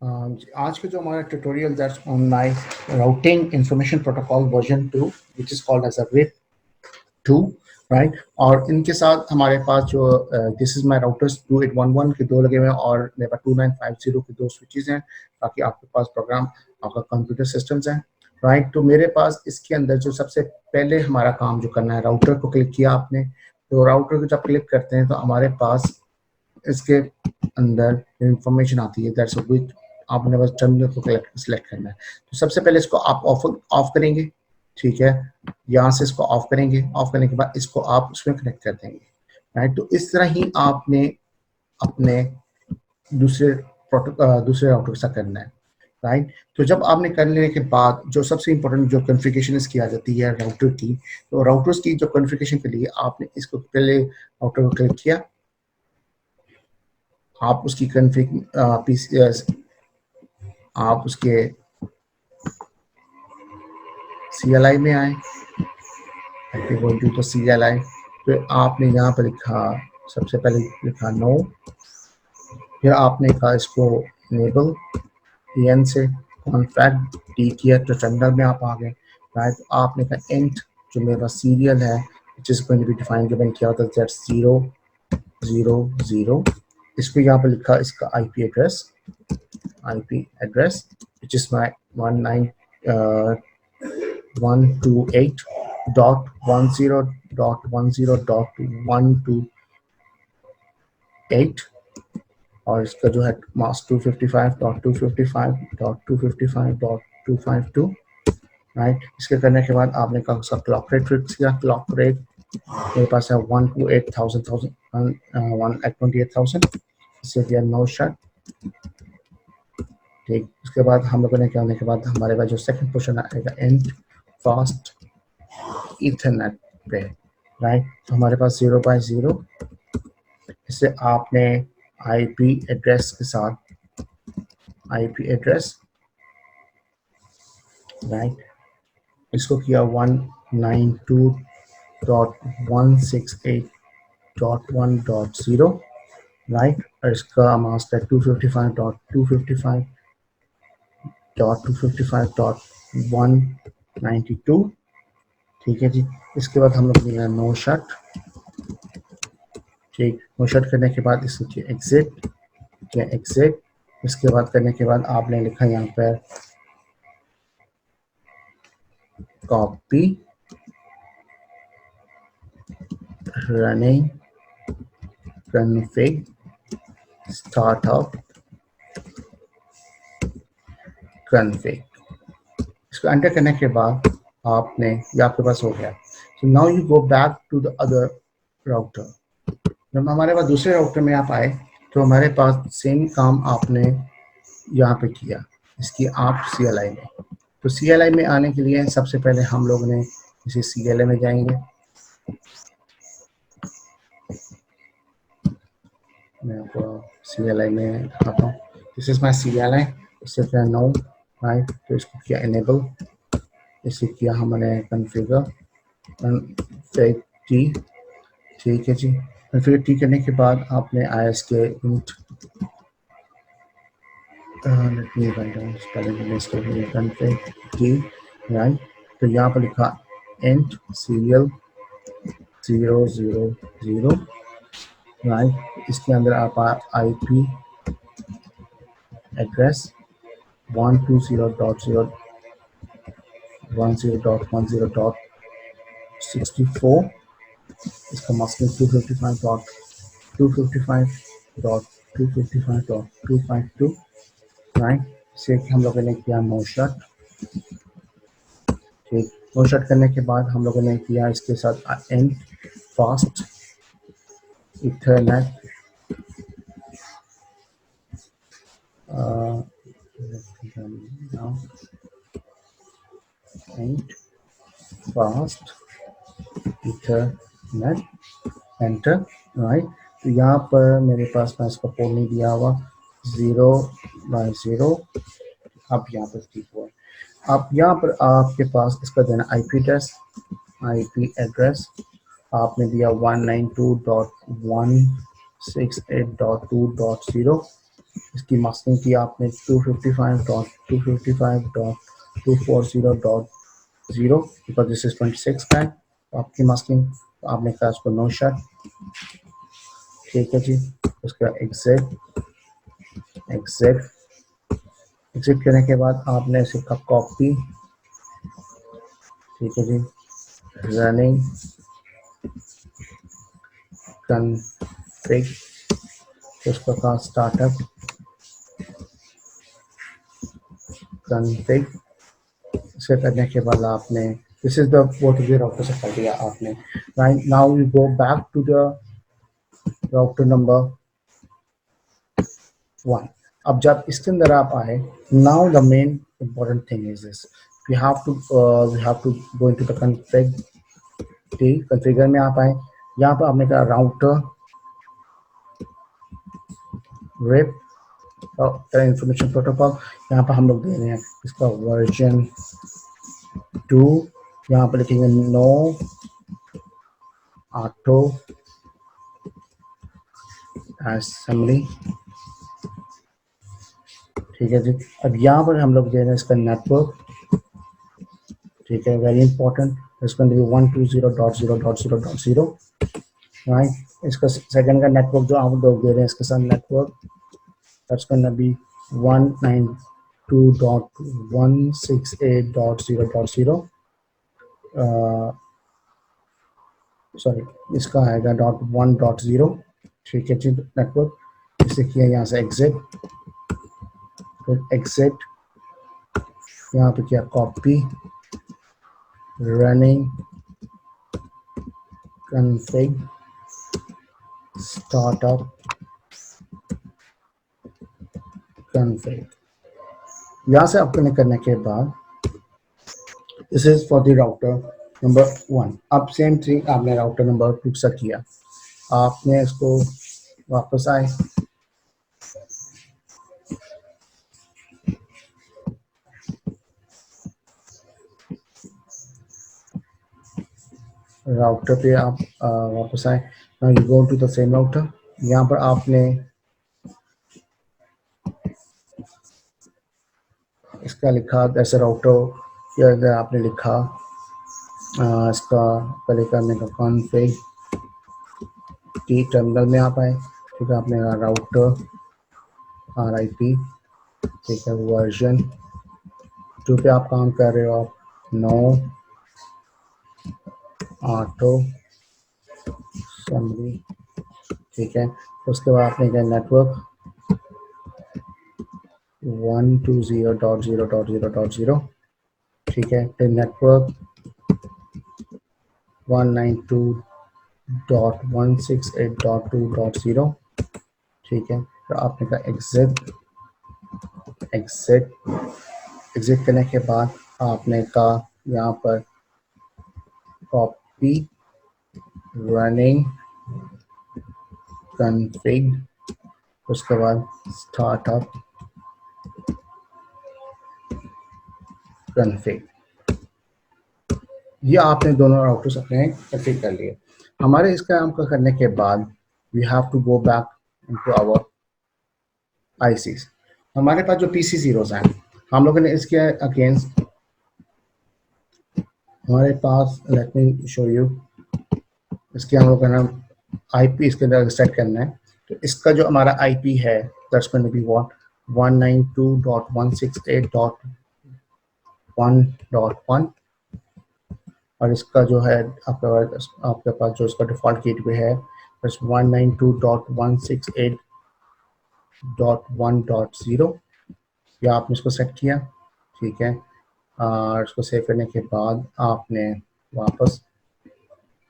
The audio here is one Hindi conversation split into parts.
आज का जो हमारा tutorial that's on my routing information protocol version 2 which is called as a RIT 2, right. और इनके साथ हमारे पास जो दिस इज माय राउटर्स 2811 के दो लगे हुए हैं और मेरे पास 2950 के दो स्विचेस हैं ताकि आपके पास प्रोग्राम आपका कंप्यूटर सिस्टम्स हैं, राइट। तो मेरे पास इसके अंदर जो सबसे पहले हमारा काम जो करना है, राउटर को क्लिक किया आपने, तो राउटर को जब क्लिक करते हैं तो हमारे पास इसके अंदर इंफॉर्मेशन आती है दैट्स विच आपने बस टर्मिनल को सिलेक्ट करना है। तो सबसे पहले इसको आप ऑफ करेंगे, ठीक है। यहाँ से इसको ऑफ करेंगे, ऑफ करने के बाद इसको आप उसमें कनेक्ट कर देंगे, राइट। तो इस तरह ही आपने अपने दूसरे दूसरे राउटर के साथ करना है, राइट। तो जब आपने कर लेने के बाद जो सबसे इंपॉर्टेंट जो कॉन्फ़िगरेशन इसकी आ जाती है राउटर की, तो राउटर्स की जो कॉन्फ़िगरेशन के लिए आपने इसको पहले राउटर को क्लिक किया, आप उसकी कॉन्फ़िग आप उसके CLI में आए, तो CLI, फिर आपने यहाँ पर लिखा, सबसे पहले लिखा नो, फिर आपने कहा इसको इनेबल EN से कॉन्फैक्ट डी किया तो टर्मिनल में आप आ गए, राइट। तो आपने कहा इंट जो मेरा सीरियल है जिस going to be define given किया होता है दैट्स 000, इसको यहाँ पर लिखा इसका IP address which is my 192.10.10.128 और इसका जो है मास्क 255.255.255.252, राइट। इसके करने के बाद आपने कहा उसका क्लॉक रेट फिक्स किया, क्लॉक रेट मेरे पास है 128,000, इससे दिया नो शट, ठीक। उसके बाद हम लोगों ने क्या होने के बाद हमारे पास जो सेकंड पोर्शन आएगा एंड फास्ट ईथरनेट पे, राइट। तो हमारे पास 0x0, इससे आपने IP एड्रेस के साथ IP एड्रेस, राइट, इसको किया 192.168.1.0, राइट। और इसका मास्क है 255.255.255.192, ठीक है जी। इसके बाद हम लोग मिला नो शट, ठीक। नो शट करने के बाद इसको एग्जिट, इसके बाद करने के बाद आपने लिखा यहाँ पर copy running config startup config, इसको एंटर करने के बाद आपने ये आपके पास हो गया। So now you go back to the other router. जब हमारे पास दूसरे राउटर में आप आए तो हमारे पास सेम काम आपने यहाँ पे किया, इसकी आप CLI में। तो CLI में आने के लिए सबसे पहले हम लोग ने इसे CLI में जाएंगे, मैं आपको CLI में दिखाता हूँ। दिस इज माई CLI, इससे क्या नो, राइट। तो इसको किया इनेबल, इसे किया हमने कन्फिगर टी, ठीक है जी। कन्फिगर टी करने के बाद आपने ISK int config T, right. तो यहाँ पर लिखा इंट सीरियल 000, राइट। इसके अंदर आप IP एड्रेस 120.10.10.64, इसका मास्किंग 255.255.255.252, राइट। इसे हम लोगों ने किया नो शट, ठीक। नो शट करने के बाद हम लोगों ने किया इसके साथ and fast Ethernet and fast Ethernet enter, right. तो यहाँ पर मेरे पास मैं इसका पोर्ट नहीं दिया हुआ 0x0, अब यहाँ पर ठीक हुआ। अब यहाँ पर आपके पास इसका देना IP एड्रेस आपने दिया 192.168.2.0, इसकी मास्किंग की आपने 255.255.240.0 बिकॉज दिस इज 26 का है, तो आपकी मास्किंग आपने कहा उसको नो शट। ठीक है जी, उसके बाद एग्जिट, एग्जिट, एग्जिट करने के बाद आपने इसका कॉपी, ठीक है जी, रनिंग कन्फिग, उसका कहा स्टार्टअप कन्फिग। इसे करने के बाद आपने this is the what is the router से कर दिया आपने। Right now you go back to the router number 1। अब जब इसके अंदर आप आए, now the main important thing is this, we have to go into the config. ठीक, कॉन्फ़िगर में आप आए, यहाँ पर आपने कहा राउटर रिप इंफॉर्मेशन प्रोटोकॉल, यहाँ पर हम लोग दे रहे हैं इसका वर्जन 2। यहाँ पर लिखेंगे नो ऑटो असेंबली। ठीक है जी, अब यहाँ पर हम लोग दे रहे हैं इसका नेटवर्क। ठीक है, वेरी इंपॉर्टेंट, इसका 120.0.0.0, राइट। इसका सेकंड का नेटवर्क जो आप लोग दे रहे हैं इसके साथ network, that's gonna be 192.168.0.0, sorry इसका आएगा .1.0। ठीक है जी, नेटवर्क इसे किया यहाँ से एग्जिट, फिर एग्जिट, यहाँ पे किया copy, running config startup config. यहाँ से आपको करने के बाद this is for the router number 1। अब सेम थिंग आपने राउटर नंबर 2 से किया, आपने इसको वापस आए, राउटर पे आप वापस आए, now you go to the same router. यहाँ पर आपने इसका लिखा जैसे राउटर या आपने लिखा इसका पहले करने का कॉन्फ़िग की टर्मिनल में आप आए। ठीक है, आपने राउटर RIP, ठीक है, वर्जन 2 पे आप काम कर रहे हो, आप नो ऑटो असेंबली। ठीक है, उसके बाद आपने क्या नेटवर्क 120.0.0.0, ठीक है, फिर नेटवर्क 192.168.2.0, ठीक है, तो आपने कहा एग्जिट, एग्जिट, एग्जिट करने के बाद आपने कहा यहाँ पर कॉपी रनिंग कन्फिग, उसके बाद स्टार्टअप कन्फिग। ये आपने दोनों राउटर्स अपने कन्फिग कर लिए। हमारे इस काम को करने के बाद we have to go back into our ICs. हमारे पास जो PC0s हैं, हम लोगों ने इसके अगेंस्ट हमारे पास, लेट मी शो यू, इसके हम लोग का नाम IP इसके अंदर सेट करना है। तो इसका जो हमारा IP है that's going to be what 192.168.1.1, और इसका जो है आपके पास जो इसका डिफ़ॉल्ट गेटवे है बस 192.168.1.0, या आपने इसको सेट किया। ठीक है, और इसको सेव करने के बाद आपने वापस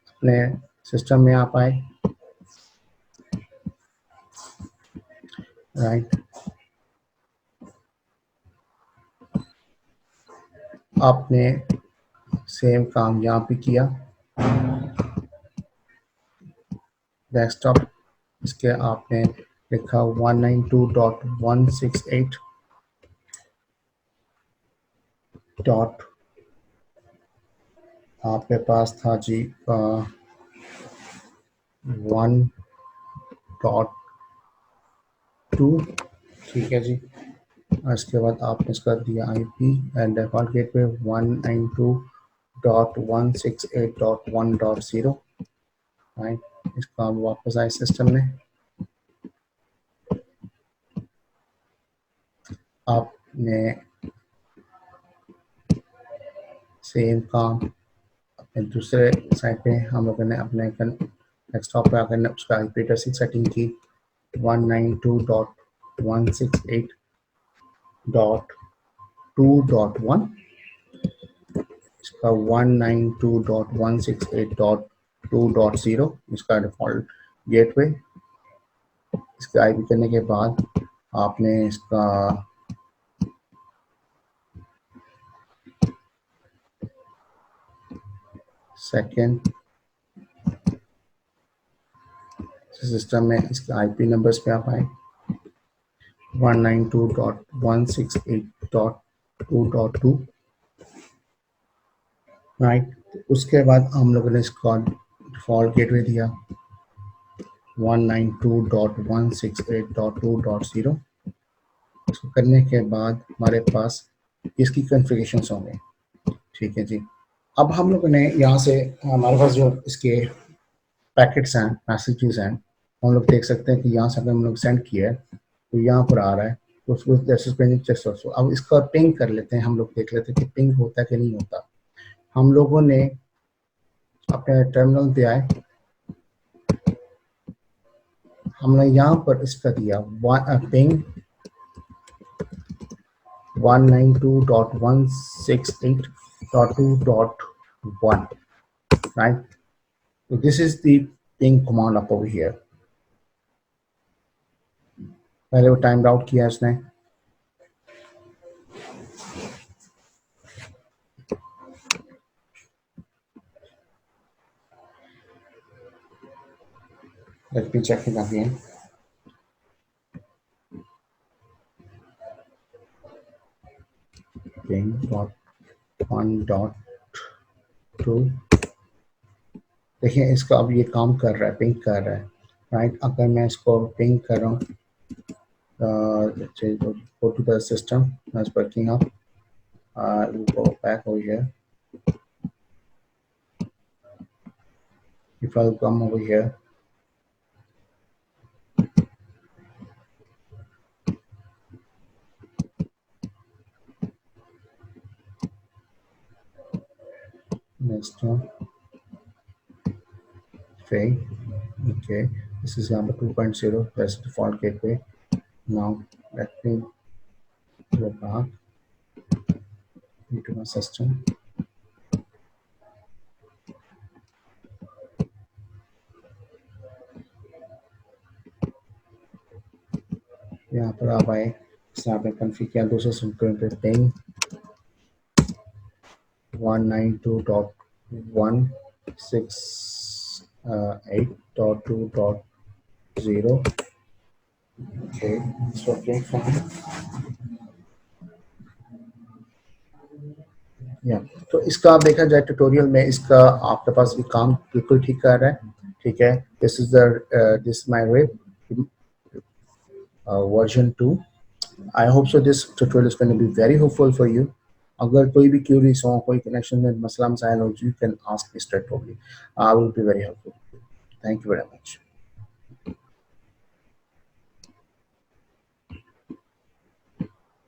अपने सिस्टम में आप आए, राइट। आपने सेम काम यहाँ पे किया, डेस्कटॉप, इसके आपने लिखा 192.168 डॉट, आपके पास था जी 1.2, ठीक है जी। इसके बाद आपने इसका दिया IP and default gateway 192.168.1.0, right. इसका हम वापस आए सिस्टम में, आपने सेम काम अपने दूसरे साइड पे हम लोगों ने अपने डेस्कटॉप पे आकर उसका IP एड्रेसिंग सेटिंग की 192.168.2.1, इसका 192.168.2.0 इसका डिफ़ॉल्ट गेटवे। इसका IP करने के बाद आपने इसका सेकेंड सिस्टम में इसके IP नंबर्स पे आप आए 192.168.2.2, राइट। उसके बाद हम लोगों ने इसका डिफ़ॉल्ट गेटवे दिया 192.168.2.0। इसको करने के बाद हमारे पास इसकी कॉन्फ़िगरेशंस होंगे, ठीक है जी। अब हम लोगों ने यहाँ से हमारे पास जो इसके पैकेट्स हैं, मैसेजेस हैं, हम लोग देख सकते हैं कि यहाँ से अगर हम लोग सेंड किया है तो यहाँ पर आ रहा है, तो उसको अब इसका पिंग कर लेते हैं, हम लोग देख लेते हैं कि पिंग होता है कि नहीं होता। हम लोगों ने अपने टर्मिनल पे आए, हमने यहाँ पर इसका दिया ping 192.168.2.1, right? So this is the ping command up over here. पहले वो टाइम्ड आउट किया इसने, let me check it again. Ping dot 1.2, देखिए इसका अब ये काम कर रहा है, पिंग कर रहा है, राइट। अगर मैं इसको पिंग कर रहा हूँ, let's say go to the system that's working up, we'll go back over here. If I'll come over here, next one, Fade. Okay, this is number 2.0, that's the default gateway. Now let me go back into my system. यहाँ पर आप आए, इसमें आपने कॉन्फ़िगर किया 200 ping 192.168.2.0, okay, it's working fine. या तो इसका आप देखा जाए ट्यूटोरियल में, इसका आपके पास भी काम बिल्कुल ठीक कर रहा है, ठीक है। This is the this my web version 2। I hope so this tutorial is going to be very helpful for you. अगर कोई भी क्यूरीज हो, कोई कनेक्शन में मसला मसाइल हो, you can ask me straight forward, I will be very helpful. Thank you very much.